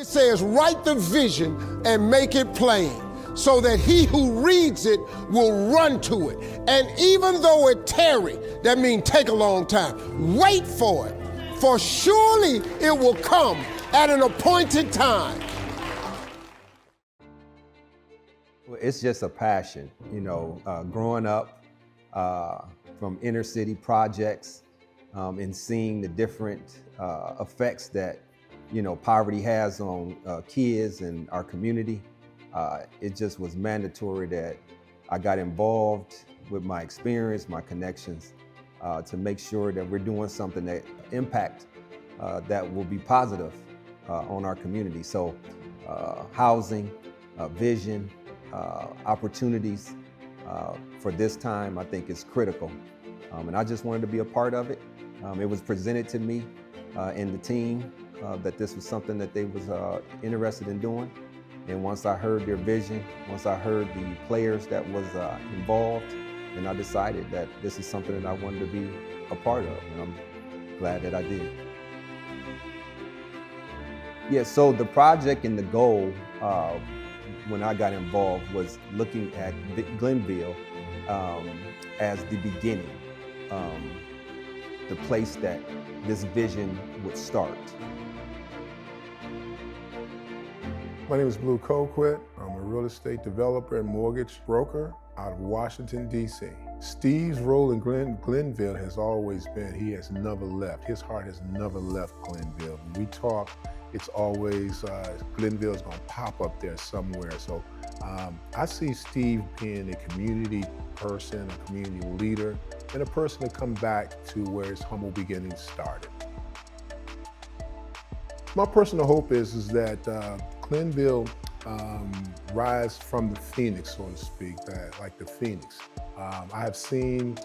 It says, write the vision and make it plain, so that he who reads it will run to it. And even though it tarry, that means take a long time, wait for it, for surely it will come at an appointed time. Well, it's just a passion, growing up from inner city projects and seeing the different effects that poverty has on kids and our community. It just was mandatory that I got involved with my experience, my connections, to make sure that we're doing something that impact that will be positive on our community. So housing, vision, opportunities for this time, I think is critical. And I just wanted to be a part of it. It was presented to me and the team that this was something that they was interested in doing. And once I heard their vision, once I heard the players that was involved, then I decided that this is something that I wanted to be a part of, and I'm glad that I did. Yeah, so the project and the goal when I got involved was looking at Glenville as the beginning, the place that this vision would start. My name is Blue Colquitt. I'm a real estate developer and mortgage broker out of Washington, D.C. Steve's role in Glenville has always been, he has never left. His heart has never left Glenville. When we talk, it's always Glenville's gonna pop up there somewhere. So I see Steve being a community person, a community leader, and a person to come back to where his humble beginnings started. My personal hope is that Glenville rise from the phoenix, so to speak, like the phoenix. I have seen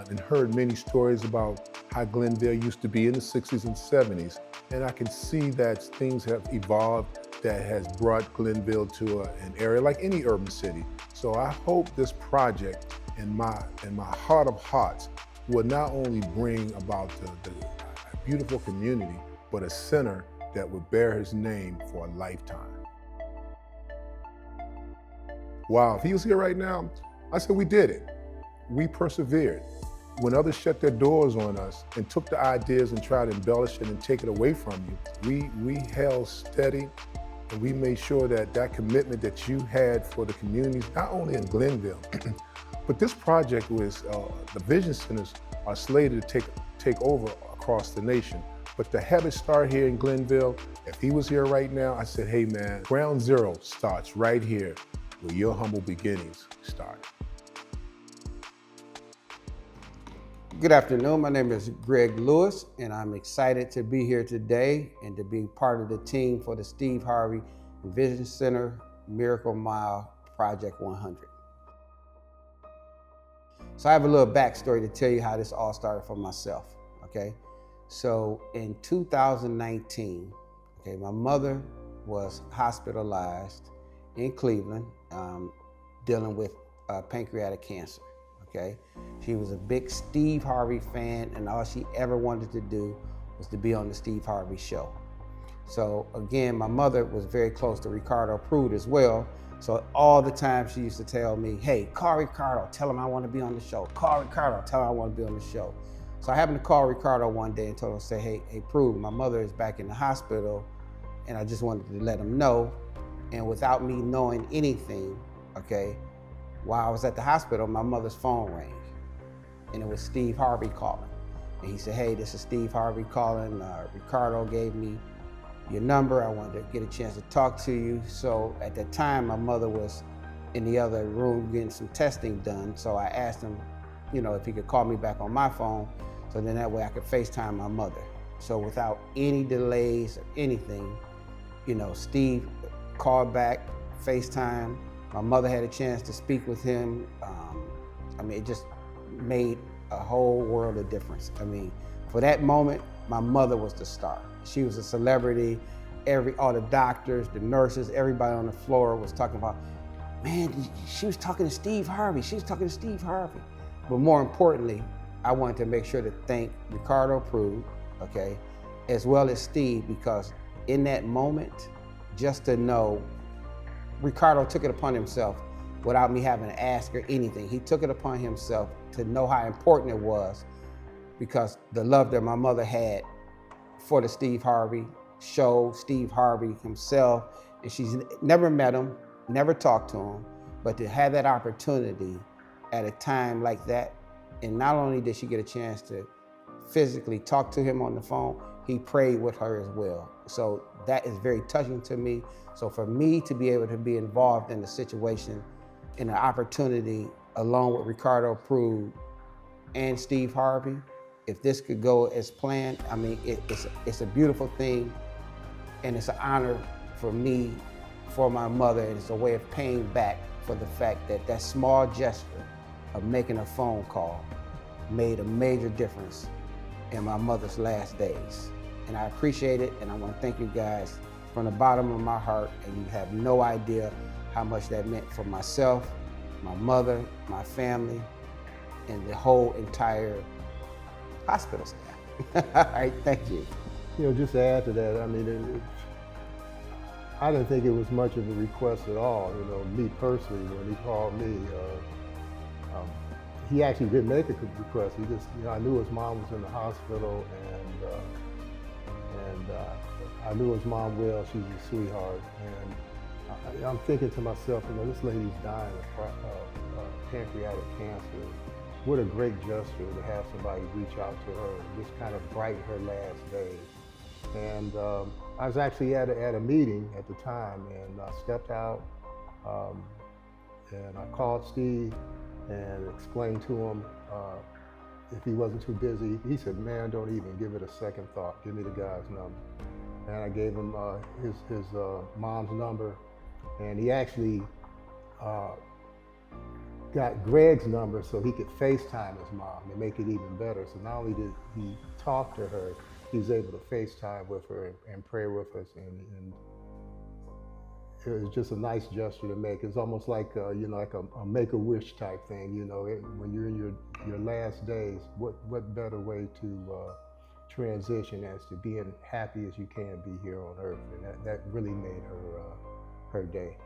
and heard many stories about how Glenville used to be in the 60s and 70s, and I can see that things have evolved that has brought Glenville to an area like any urban city. So I hope this project in my heart of hearts will not only bring about the beautiful community, but a center that would bear his name for a lifetime. Wow, if he was here right now, I said we did it. We persevered. When others shut their doors on us and took the ideas and tried to embellish it and take it away from you, we held steady, and we made sure that that commitment that you had for the communities, not only in Glenville, but this project was, the vision centers are slated to take over across the nation. But to have it start here in Glenville, if he was here right now, I said, hey man, ground zero starts right here where your humble beginnings start. Good afternoon, my name is Greg Lewis, and I'm excited to be here today and to be part of the team for the Steve Harvey Vision Center Miracle Mile Project 100. So I have a little backstory to tell you how this all started for myself, okay? So in 2019, my mother was hospitalized in Cleveland, dealing with pancreatic cancer. Okay, she was a big Steve Harvey fan, and all she ever wanted to do was to be on the Steve Harvey show. So again, my mother was very close to Ricardo Prude as well. So all the time she used to tell me, hey, call Ricardo, tell him I want to be on the show. Call Ricardo, tell him I want to be on the show. So I happened to call Ricardo one day and told him, say, hey, Prude, my mother is back in the hospital, and I just wanted to let him know. And without me knowing anything, okay, while I was at the hospital, my mother's phone rang, and it was Steve Harvey calling. And he said, hey, this is Steve Harvey calling. Ricardo gave me your number. I wanted to get a chance to talk to you. So at that time, my mother was in the other room getting some testing done. So I asked him, if he could call me back on my phone, so then that way I could FaceTime my mother. So without any delays or anything, Steve called back, FaceTime. My mother had a chance to speak with him. It just made a whole world of difference. For that moment, my mother was the star. She was a celebrity. All the doctors, the nurses, everybody on the floor was talking about, man, she was talking to Steve Harvey. She was talking to Steve Harvey. But more importantly, I wanted to make sure to thank Ricardo Prude, okay, as well as Steve, because in that moment, just to know Ricardo took it upon himself without me having to ask or anything. He took it upon himself to know how important it was, because the love that my mother had for the Steve Harvey show, Steve Harvey himself, and she's never met him, never talked to him, but to have that opportunity at a time like that, and not only did she get a chance to physically talk to him on the phone, he prayed with her as well. So that is very touching to me. So for me to be able to be involved in the situation, in an opportunity, along with Ricardo Prude and Steve Harvey, if this could go as planned, I mean, it's a beautiful thing, and it's an honor for me, for my mother, and it's a way of paying back for the fact that that small gesture of making a phone call made a major difference in my mother's last days. And I appreciate it, and I want to thank you guys from the bottom of my heart, and you have no idea how much that meant for myself, my mother, my family, and the whole entire hospital staff. All right, thank you. You know, just to add to that, I mean, I didn't think it was much of a request at all. You know, me personally, when he called me, he actually didn't make a request. He just, you know, I knew his mom was in the hospital, and I knew his mom well. She's a sweetheart, and I'm thinking to myself, you know, this lady's dying of pancreatic cancer. What a great gesture to have somebody reach out to her and just kind of brighten her last days. And I was actually at a meeting at the time, and I stepped out, and I called Steve and explained to him if he wasn't too busy. He said, "Man, don't even give it a second thought. Give me the guy's number." And I gave him his mom's number, and he actually got Greg's number so he could FaceTime his mom and make it even better. So not only did he talk to her, he was able to FaceTime with her and pray with us, and it was just a nice gesture to make. It's almost like you know, like a Make-A-Wish type thing. You know, when you're in your last days, what better way to transition as to being happy as you can be here on earth, and that really made her day.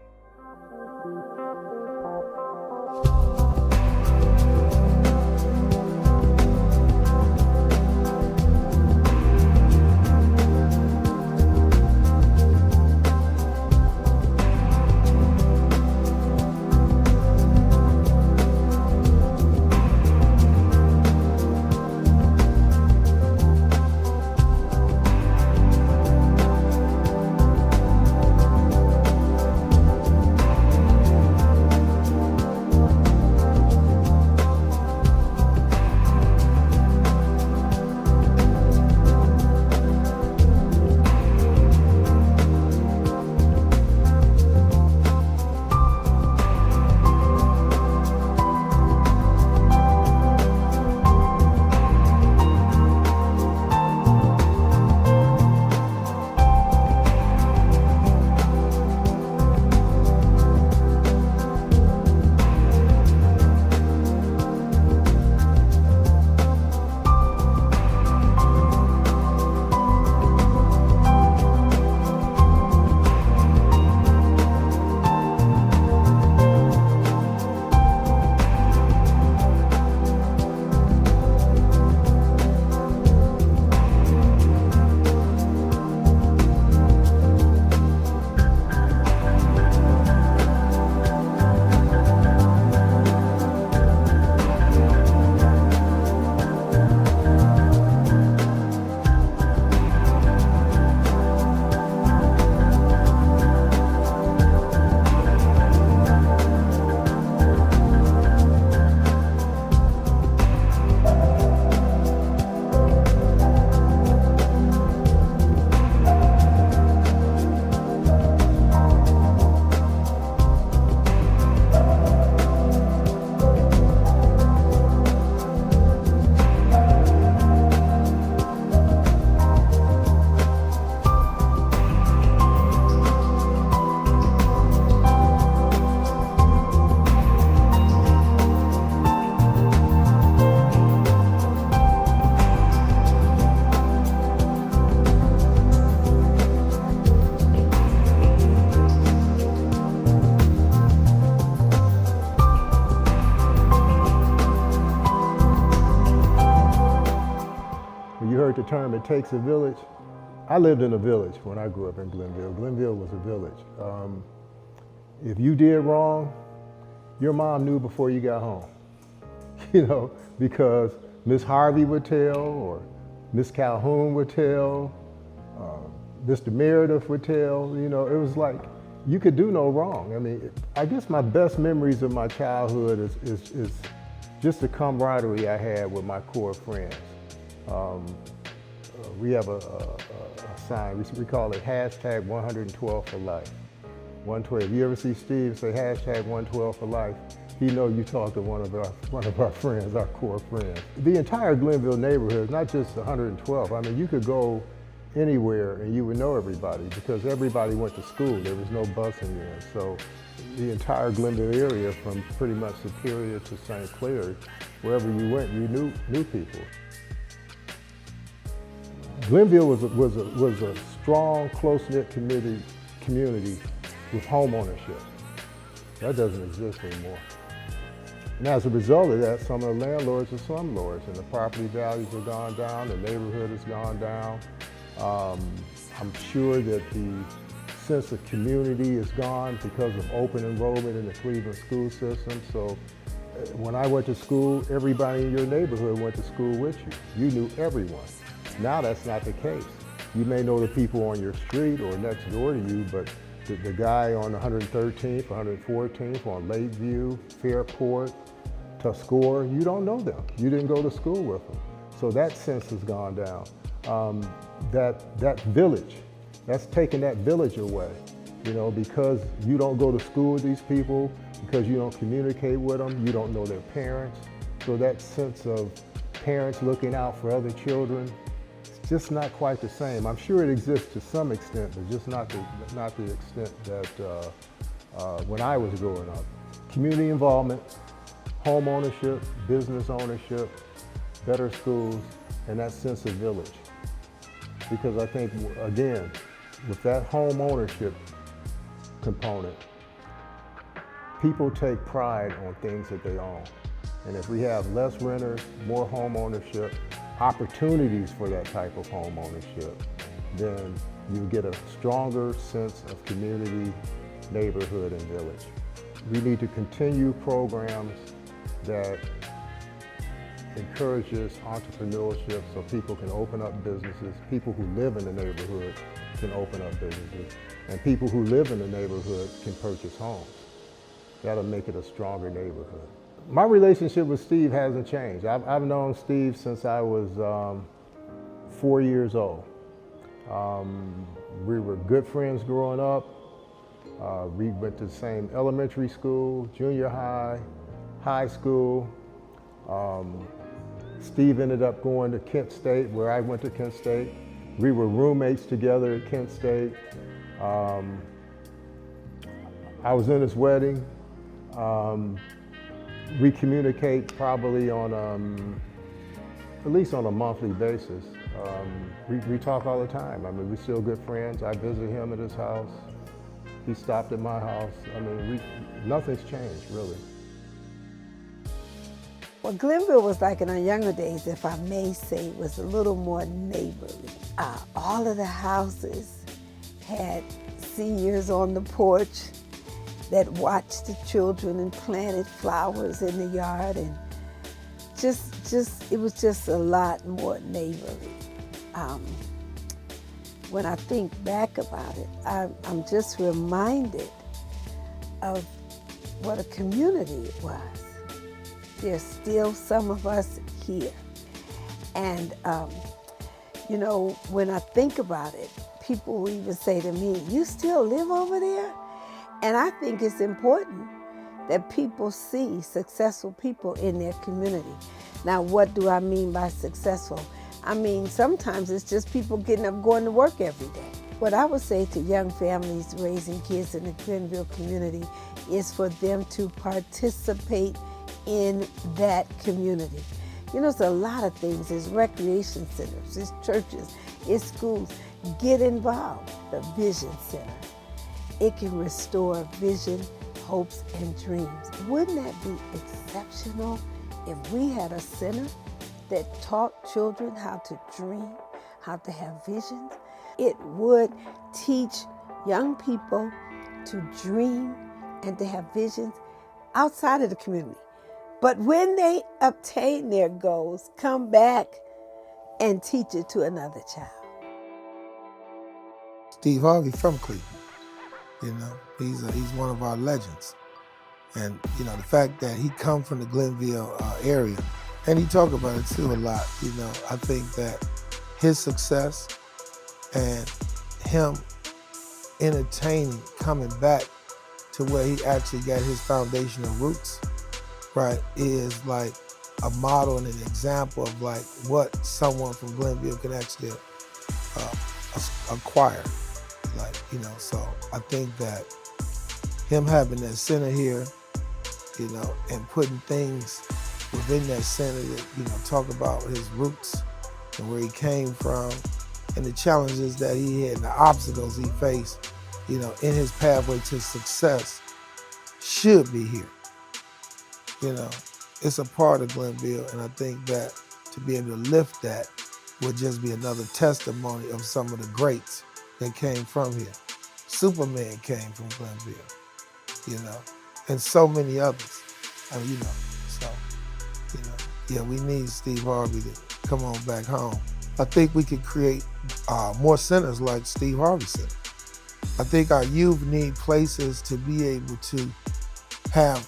term, it takes a village. I lived in a village when I grew up in Glenville. Glenville was a village. If you did wrong, your mom knew before you got home, because Miss Harvey would tell, or Miss Calhoun would tell, Mr. Meredith would tell. It was like you could do no wrong. I mean, I guess my best memories of my childhood is just the camaraderie I had with my core friends. We have a sign, we call it hashtag 112 for life. 112. If you ever see Steve say hashtag 112 for life, he know you talked to one of our friends, our core friends. The entire Glenville neighborhood, not just 112. I mean, you could go anywhere and you would know everybody because everybody went to school. There was no busing in. So the entire Glenville area, from pretty much Superior to St. Clair, wherever you went, you knew people. Glenville was a strong, close-knit community with home ownership. That doesn't exist anymore. And as a result of that, some of the landlords are slumlords, and the property values have gone down, the neighborhood has gone down. I'm sure that the sense of community is gone because of open enrollment in the Cleveland school system. So when I went to school, everybody in your neighborhood went to school with you. You knew everyone. Now that's not the case. You may know the people on your street or next door to you, but the guy on 113th, 114th, on Lakeview, Fairport, Tuscarora, you don't know them. You didn't go to school with them. So that sense has gone down. That village, that's taken that village away, because you don't go to school with these people, because you don't communicate with them, you don't know their parents. So that sense of parents looking out for other children, it's just not quite the same. I'm sure it exists to some extent, but just not the extent that when I was growing up. Community involvement, home ownership, business ownership, better schools, and that sense of village. Because I think, again, with that home ownership component, people take pride on things that they own. And if we have less renters, more home ownership, opportunities for that type of home ownership, then you get a stronger sense of community, neighborhood, and village. We need to continue programs that encourages entrepreneurship so people can open up businesses, people who live in the neighborhood can open up businesses, and people who live in the neighborhood can purchase homes. That'll make it a stronger neighborhood. My relationship with Steve hasn't changed. I've known Steve since I was 4 years old. We were good friends growing up. We went to the same elementary school, junior high, high school. Steve ended up going to Kent State, where I went to Kent State. We were roommates together at Kent State. I was in his wedding. We communicate probably on, at least on a monthly basis. We talk all the time. I mean, we're still good friends. I visit him at his house. He stopped at my house. I mean, nothing's changed, really. Well, Glenville was like in our younger days, if I may say, was a little more neighborly. All of the houses had seniors on the porch that watched the children and planted flowers in the yard, and it was just a lot more neighborly. When I think back about it, I'm just reminded of what a community it was. There's still some of us here. And, when I think about it, people will even say to me, "You still live over there?" And I think it's important that people see successful people in their community. Now, what do I mean by successful? I mean, sometimes it's just people getting up, going to work every day. What I would say to young families raising kids in the Glenville community is for them to participate in that community. It's a lot of things. It's recreation centers, it's churches, it's schools. Get involved. The Vision Center. It can restore vision, hopes, and dreams. Wouldn't that be exceptional if we had a center that taught children how to dream, how to have visions. It would teach young people to dream and to have visions outside of the community. But when they obtain their goals, come back and teach it to another child. Steve Harvey from Cleveland, he's one of our legends. And, the fact that he come from the Glenville area, and he talk about it too a lot, I think that his success and him entertaining, coming back to where he actually got his foundational roots, right, is like a model and an example of like what someone from Glenville can actually acquire. So I think that him having that center here, and putting things within that center that, talk about his roots and where he came from and the challenges that he had and the obstacles he faced, in his pathway to success should be here. It's a part of Glenville, and I think that to be able to lift that would just be another testimony of some of the greats that came from here. Superman came from Glenville, and so many others. We need Steve Harvey to come on back home. I think we could create more centers like Steve Harvey Center. I think our youth need places to be able to have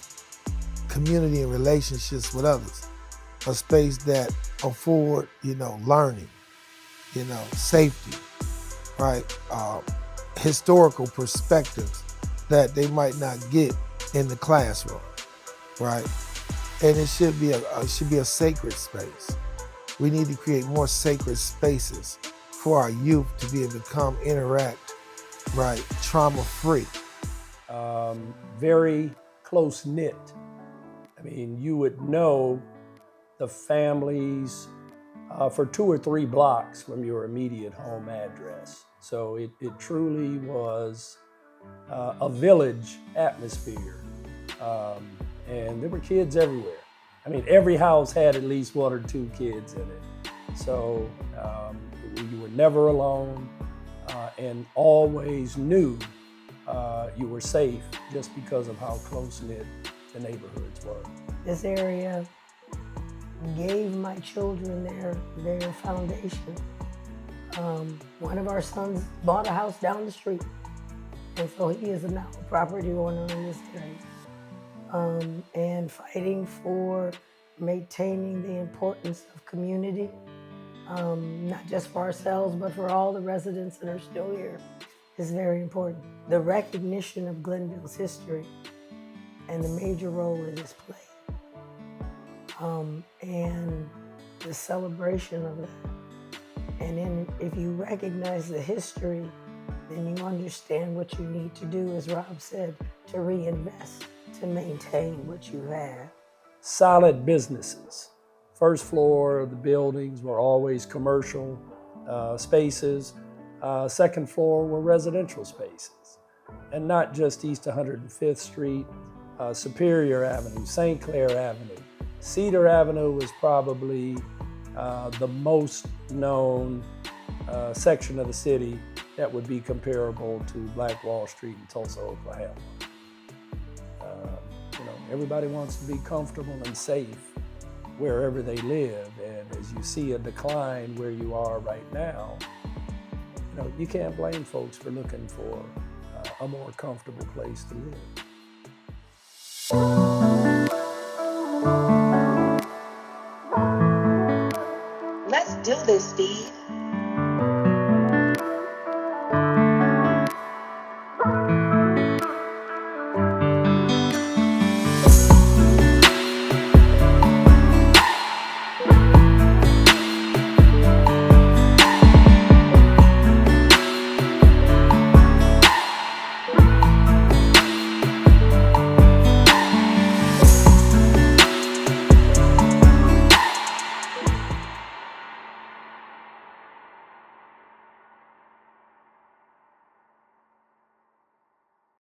community and relationships with others. A space that afford, learning, safety, right? Historical perspectives that they might not get in the classroom, right? And it should be a sacred space. We need to create more sacred spaces for our youth to be able to come interact, right, trauma-free. Very close-knit. You would know the families for 2 or 3 blocks from your immediate home address. So it truly was a village atmosphere. And there were kids everywhere. Every house had at least 1 or 2 kids in it. So you were never alone and always knew you were safe just because of how close-knit the neighborhoods were. This area gave my children their foundation. One of our sons bought a house down the street, and so he is now a property owner in this area. And fighting for maintaining the importance of community, not just for ourselves, but for all the residents that are still here, is very important. The recognition of Glenville's history and the major role it has played. And the celebration of that. And then if you recognize the history, then you understand what you need to do, as Rob said, to reinvest, to maintain what you have. Solid businesses. First floor of the buildings were always commercial spaces. Second floor were residential spaces. And not just East 105th Street, Superior Avenue, St. Clair Avenue. Cedar Avenue was probably the most known section of the city that would be comparable to Black Wall Street in Tulsa, Oklahoma. Everybody wants to be comfortable and safe wherever they live, and as you see a decline where you are right now, you can't blame folks for looking for a more comfortable place to live.